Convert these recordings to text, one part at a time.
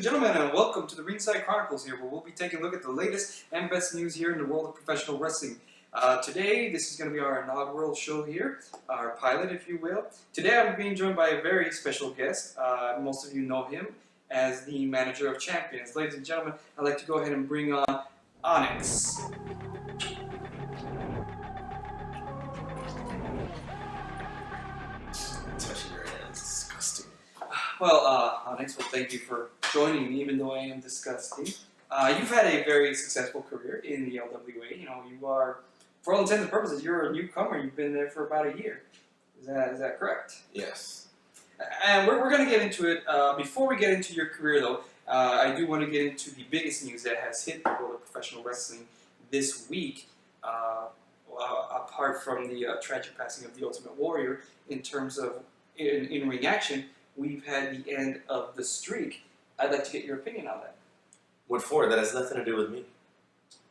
gentlemen, and welcome to the Ringside Chronicles here, where we'll be taking a look at the latest and best news here in the world of professional wrestling. Today, this is going to be our inaugural show here, our pilot, if you will. Today, I'm being joined by a very special guest. Most of you know him as the manager of champions. Ladies and gentlemen, I'd like to go ahead and bring on Onyx. Touching your hands, disgusting. Well, Onyx, well, thank you for joining me, even though I am disgusting. You've had a very successful career in the LWA. You know, you are, for all intents and purposes, you're a newcomer. You've been there for about a year. Is that correct? Yes. And we're going to get into it. Before we get into your career, though, I do want to get into the biggest news that has hit the world of professional wrestling this week, apart from the tragic passing of the Ultimate Warrior. In terms of in-ring action, we've had the end of the streak. I'd like to get your opinion on that. What for? That has nothing to do with me.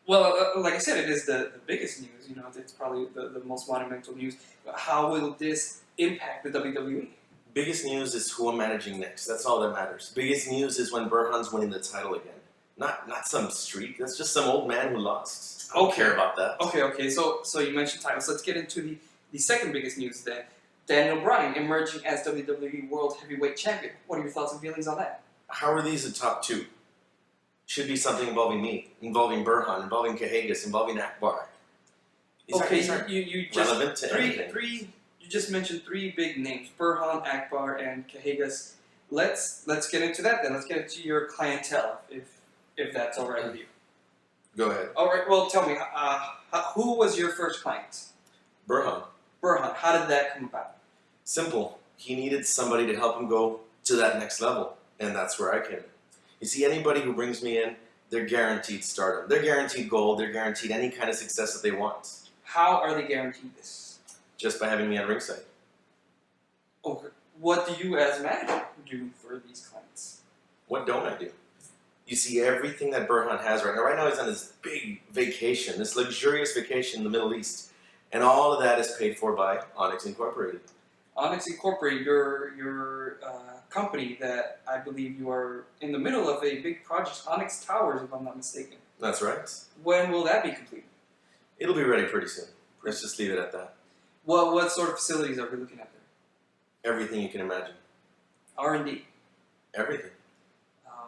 Well, like I said, it is the biggest news. You know, it's probably the most monumental news. How will this impact the WWE? Biggest news is who I'm managing next. That's all that matters. Biggest news is when Burhan's winning the title again. Not some streak. That's just some old man who lost. I don't care about that. Okay. So you mentioned titles. Let's get into the second biggest news then. Daniel Bryan emerging as WWE World Heavyweight Champion. What are your thoughts and feelings on that? How are these the top two? Should be something involving me, involving Burhan, involving Cahagas, involving Akbar. These are you just relevant to anything. You just mentioned three big names: Burhan, Akbar, and Cahagas. Let's get into that then. Let's get into your clientele, if that's all right with you. Go ahead. All right. Well, tell me, who was your first client? Burhan. Burhan. How did that come about? Simple. He needed somebody to help him go to that next level, and that's where I came in. You see, anybody who brings me in, they're guaranteed stardom. They're guaranteed gold. They're guaranteed any kind of success that they want. How are they guaranteed this? Just by having me on ringside. Okay. What do you, as manager, do for these clients? What don't I do? You see, everything that Burhan has right now. Right now, he's on this big vacation, this luxurious vacation in the Middle East, and all of that is paid for by Onyx Incorporated. Onyx Incorporated, your company that I believe you are in the middle of a big project, Onyx Towers, if I'm not mistaken. That's right. When will that be complete? It'll be ready pretty soon. Let's just leave it at that. What sort of facilities are we looking at there? Everything you can imagine. R&D. Everything.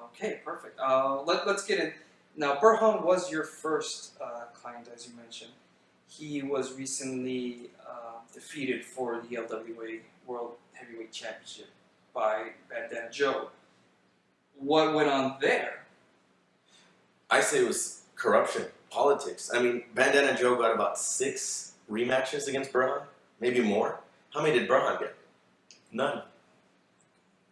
Okay, perfect. Let's get in. Now, Burhan was your first client, as you mentioned. He was recently defeated for the LWA World Heavyweight Championship by Bandana Joe. What went on there? I say it was corruption, politics. I mean, Bandana Joe got about 6 rematches against Burhan, maybe more. How many did Burhan get? None.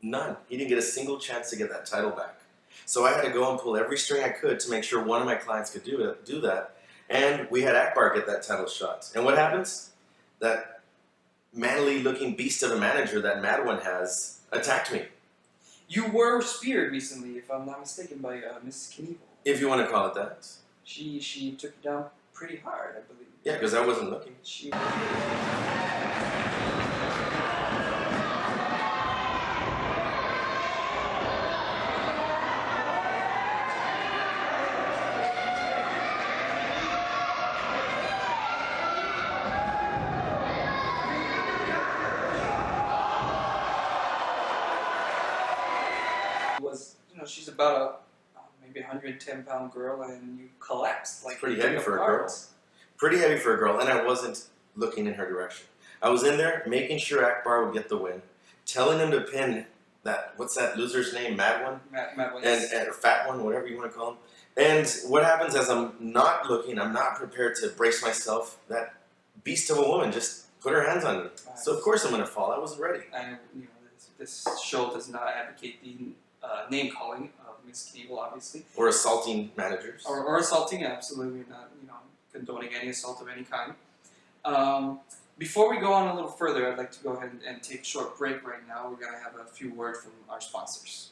None. He didn't get a single chance to get that title back. So I had to go and pull every string I could to make sure one of my clients could do that. And we had Akbar get that title shot. And what happens? That manly-looking beast of a manager that Mad One has attacked me. You were speared recently, if I'm not mistaken, by Mrs. Knievel. If you want to call it that. She took you down pretty hard, I believe. Yeah, because I wasn't looking. She's about maybe 110-pound girl, and you collapsed. Like, pretty heavy for a girl. Pretty heavy for a girl, and I wasn't looking in her direction. I was in there making sure Akbar would get the win, telling him to pin that, what's that loser's name, Mad One? Mad One. And or Fat One, whatever you want to call him. And what happens as I'm not looking, I'm not prepared to brace myself, that beast of a woman just put her hands on me. So of course I'm going to fall. I wasn't ready. And this show does not advocate the name calling of Miss Knievel, obviously. Or assaulting managers. Or assaulting, absolutely. We're not, condoning any assault of any kind. Before we go on a little further, I'd like to go ahead and take a short break right now. We're going to have a few words from our sponsors.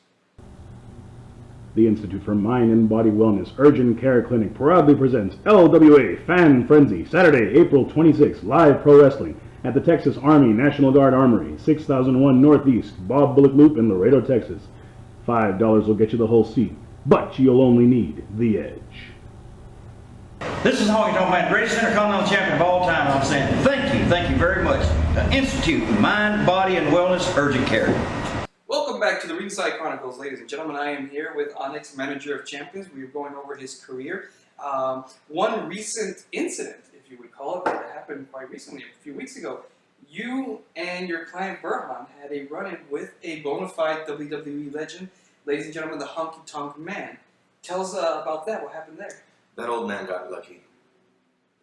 The Institute for Mind and Body Wellness Urgent Care Clinic proudly presents LWA Fan Frenzy, Saturday, April 26th, live pro wrestling at the Texas Army National Guard Armory, 6001 Northeast, Bob Bullock Loop in Laredo, Texas. $5 will get you the whole seat, but you'll only need the edge. This is Honky Tonk Man, greatest intercontinental champion of all time. I'm saying thank you very much. Institute Mind, Body, and Wellness Urgent Care. Welcome back to the Ringside Chronicles, ladies and gentlemen. I am here with Onyx, Manager of Champions. We are going over his career. One recent incident, if you would call it, that happened quite recently, a few weeks ago. You and your client Burhan had a run-in with a bona fide WWE legend, ladies and gentlemen, the Honky Tonk Man. Tell us about that. What happened there? That old man got lucky.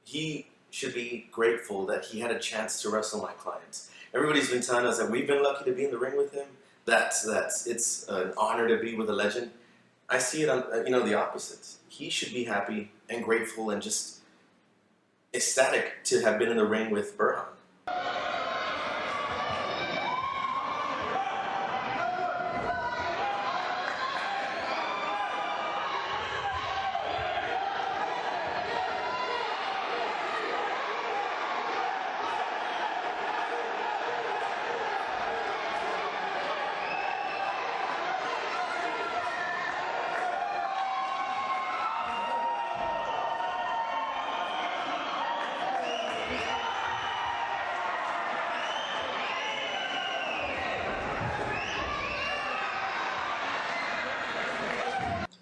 He should be grateful that he had a chance to wrestle my clients. Everybody's been telling us that we've been lucky to be in the ring with him. It's an honor to be with a legend. I see it on the opposite. He should be happy and grateful and just ecstatic to have been in the ring with Burhan.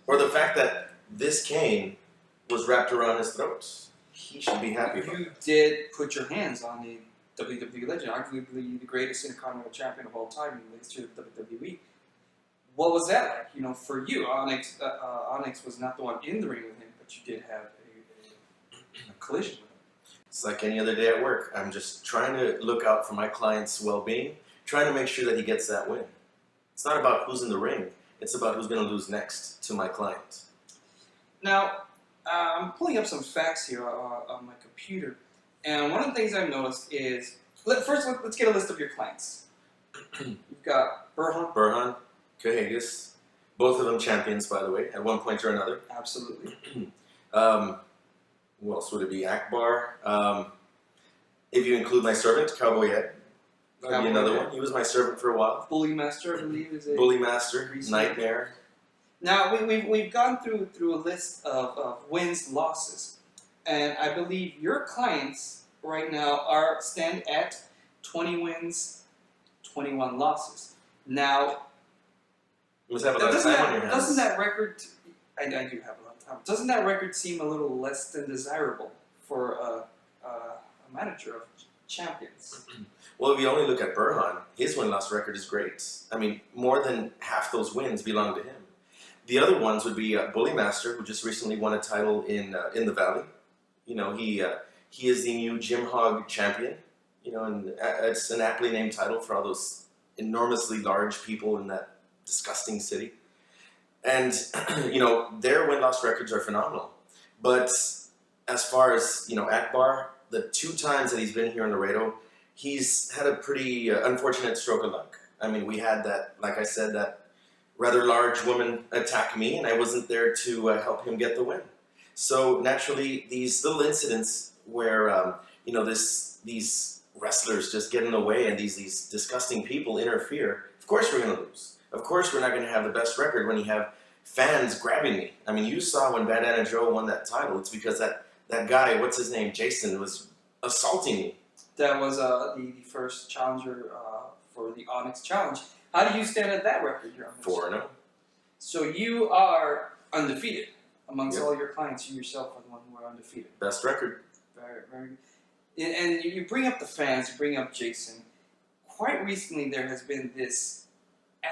Or the fact that this cane was wrapped around his throat. He should be happy about You that. did put your hands on a WWE legend, arguably the greatest intercontinental champion of all time in the history of WWE. What was that like? For you, Onyx was not the one in the ring with him, but you did have a collision with him. It's like any other day at work. I'm just trying to look out for my client's well-being, trying to make sure that he gets that win. It's not about who's in the ring. It's about who's going to lose next to my client. Now, I'm pulling up some facts here on my computer, and one of the things I've noticed is, let's get a list of your clients. You've got Burhan, Cahagas, both of them champions, by the way, at one point or another. Absolutely. Who else would it be? Akbar. If you include my servant, Cowboy Ed. That'd be another one. He was my servant for a while. Bully Master, I believe, is a Bully Master, recent- Nightmare. Now we've gone through a list of wins, losses, and I believe your clients right now stand at 20 wins, 21 losses. Now, You must have a lot of time on your hands. doesn't that record? I do have a lot of time. Doesn't that record seem a little less than desirable for a manager of champions? Well, if you only look at Burhan, his win-loss record is great. I mean, more than half those wins belong to him. The other ones would be Bully Master, who just recently won a title in the Valley. He is the new Gym Hog champion. And it's an aptly named title for all those enormously large people in that disgusting city. And their win-loss records are phenomenal. But as far as Akbar, the 2 times that he's been here in Laredo, he's had a pretty unfortunate stroke of luck. I mean, we had that, like I said, that rather large woman attack me, and I wasn't there to help him get the win. So naturally, these little incidents where these wrestlers just get in the way and these disgusting people interfere, of course we're going to lose. Of course we're not going to have the best record when you have fans grabbing me. I mean, you saw when Bandana Joe won that title, it's because that guy, what's his name, Jason, was assaulting me. That was the first challenger for the Onyx Challenge. How do you stand at that record, Your Honor? 4-0. So you are undefeated amongst Yep. all your clients. You yourself are the one who are undefeated. Best record. Very, very good. And you bring up the fans. You bring up Jason. Quite recently, there has been this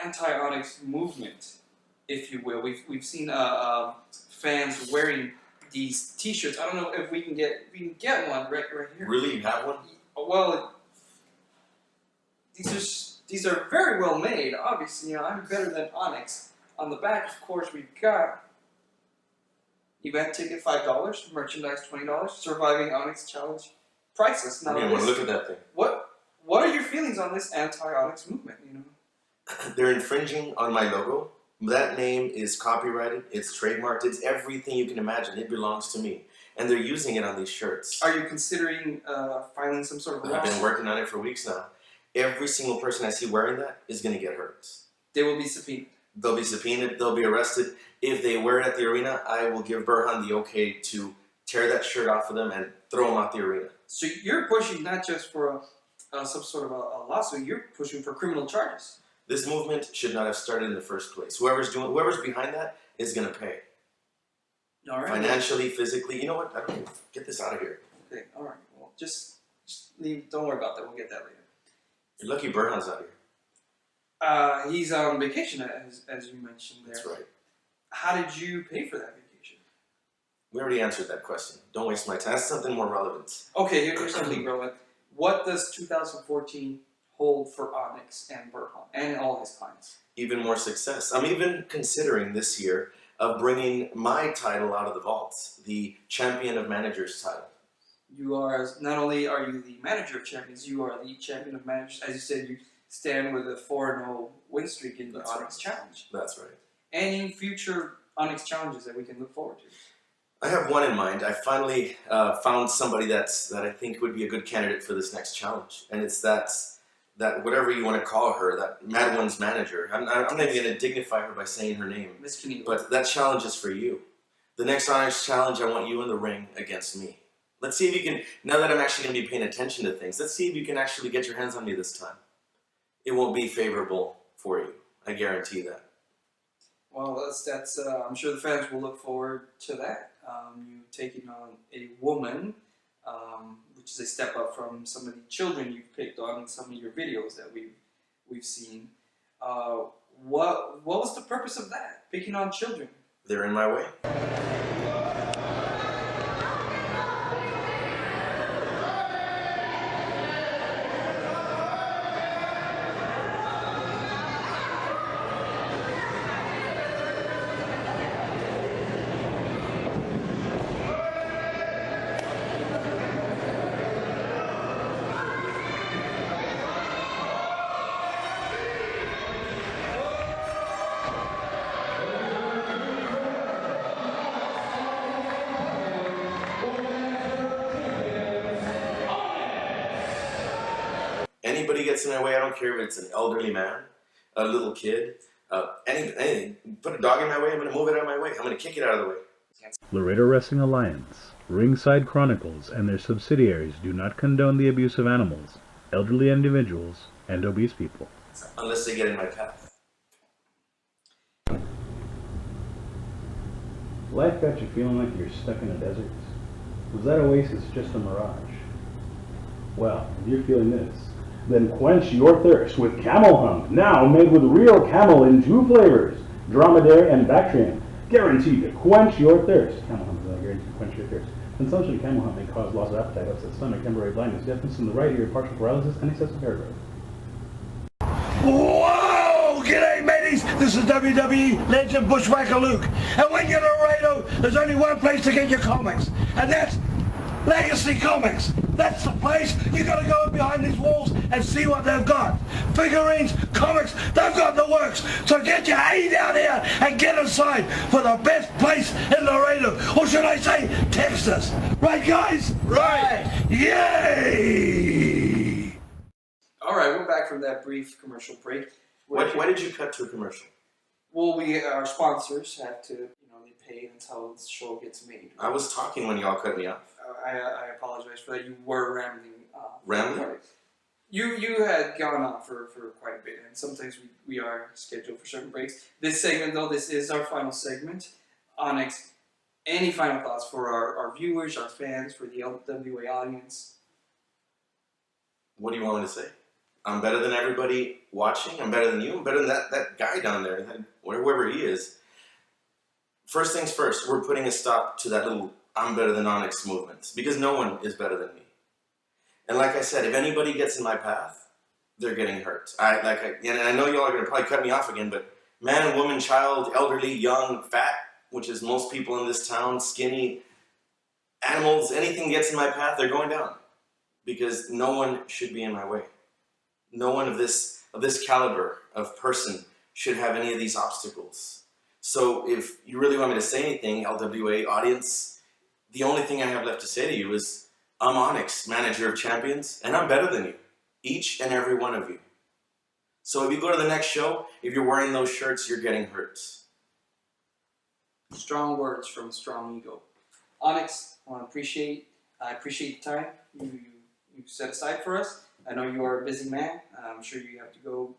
anti-Onyx movement, if you will. We've seen fans wearing these T-shirts. I don't know if we can get one right here. Really, you have one? Well, these are very well made. Obviously, I'm better than Onyx. On the back, of course, we've got event ticket $5, merchandise $20, surviving Onyx challenge priceless. Now, Look at that thing. what are your feelings on this anti-Onyx movement? They're infringing on my logo. That name is copyrighted. It's trademarked. It's everything you can imagine. It belongs to me. And they're using it on these shirts. Are you considering filing some sort of I've been lawsuit? working on it for weeks now. Every single person I see wearing that is going to get hurt. They will be subpoenaed. They'll be subpoenaed. They'll be arrested. If they wear it at the arena, I will give Burhan the okay to tear that shirt off of them and throw them out the arena. So you're pushing not just for some sort of a lawsuit, you're pushing for criminal charges. This movement should not have started in the first place. Whoever's behind that is going to pay. All right. Financially, physically. You know what? I don't even get this out of here. Okay, all right. Well, just leave. Don't worry about that. We'll get that later. You're lucky Burhan's out here. He's on vacation, as you mentioned there. That's right. How did you pay for that vacation? We already answered that question. Don't waste my time. That's something more relevant. Okay, here's something relevant. What does 2014 hold for Onyx and Burhan and all his clients? Even more success. I'm even considering this year of bringing my title out of the vault, the Champion of Managers title. You are, not only are you the manager of champions, you are the champion of managers. As you said, you stand with a 4-0 win streak in the That's Onyx right. Challenge. That's right. Any future Onyx challenges that we can look forward to? I have one in mind. I finally found somebody that I think would be a good candidate for this next challenge, and it's that whatever you want to call her, that Mad One's manager. I'm not even going to dignify her by saying her name, Miss Keneally. but that challenge is for you. The next Onyx challenge, I want you in the ring against me. Let's see if you can, now that I'm actually going to be paying attention to things, let's see if you can actually get your hands on me this time. It won't be favorable for you. I guarantee that. Well, that's. I'm sure the fans will look forward to that. You taking on a woman, which is a step up from some of the children you've picked on in some of your videos that we've seen. What was the purpose of that? Picking on children? They're in my way. Anybody gets in my way, I don't care if it's an elderly man, a little kid, anything. Put a dog in my way, I'm going to move it out of my way. I'm going to kick it out of the way. Laredo Wrestling Alliance, Ringside Chronicles, and their subsidiaries do not condone the abuse of animals, elderly individuals, and obese people. Unless they get in my path. Life got you feeling like you're stuck in a desert? Was that oasis just a mirage? Well, if you're feeling this, then quench your thirst with Camel Hump, now made with real camel in 2 flavors, Dromedary and Bactrian. Guaranteed to quench your thirst. Camel Hump is guaranteed to quench your thirst. Consumption of Camel Hump may cause loss of appetite, upset stomach, temporary blindness, deafness in the right ear, partial paralysis, and excessive hair growth. Whoa! G'day, mateys! This is WWE legend Bushwhacker Luke. And when you're in Laredo, there's only one place to get your comics. And that's Legacy Comics. That's the place. You gotta go behind these walls and see what they've got. Figurines, comics, they've got the works. So get your A down here and get inside for the best place in Laredo. Or should I say, Texas. Right, guys? Right. Yay! All right, we're back from that brief commercial break. Why did you cut to a commercial? Well, our sponsors have to, they pay until the show gets made. I was talking when y'all cut me off. I apologize for that. You were rambling. Rambling? You had gone on for quite a bit, and sometimes we are scheduled for certain breaks. This segment, though, this is our final segment. Onyx, any final thoughts for our viewers, our fans, for the LWA audience? What do you want me to say? I'm better than everybody watching. I'm better than you. I'm better than that guy down there, whoever he is. First things first, we're putting a stop to that little I'm better than Onyx movement, because no one is better than me. And like I said, if anybody gets in my path, they're getting hurt. And I know y'all are going to probably cut me off again, but man, woman, child, elderly, young, fat, which is most people in this town, skinny, animals, anything gets in my path, they're going down. Because no one should be in my way. No one of this caliber of person should have any of these obstacles. So if you really want me to say anything, LWA audience, the only thing I have left to say to you is, I'm Onyx, manager of champions, and I'm better than you. Each and every one of you. So if you go to the next show, if you're wearing those shirts, you're getting hurt. Strong words from a strong ego. Onyx, I appreciate the time you set aside for us. I know you are a busy man. I'm sure you have to go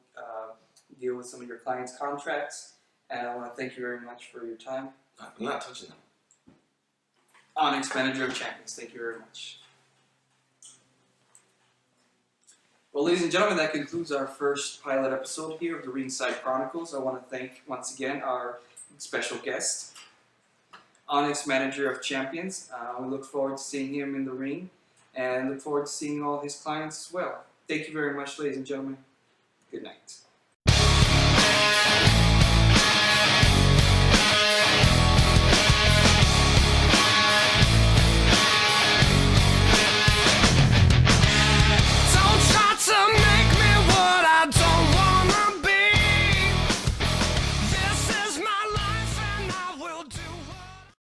deal with some of your clients' contracts. And I want to thank you very much for your time. I'm not touching them. Onyx, Manager of Champions, thank you very much. Well, ladies and gentlemen, that concludes our first pilot episode here of the Ringside Chronicles. I want to thank once again our special guest, Onyx, Manager of Champions. We look forward to seeing him in the ring and look forward to seeing all his clients as well. Thank you very much, ladies and gentlemen. Good night.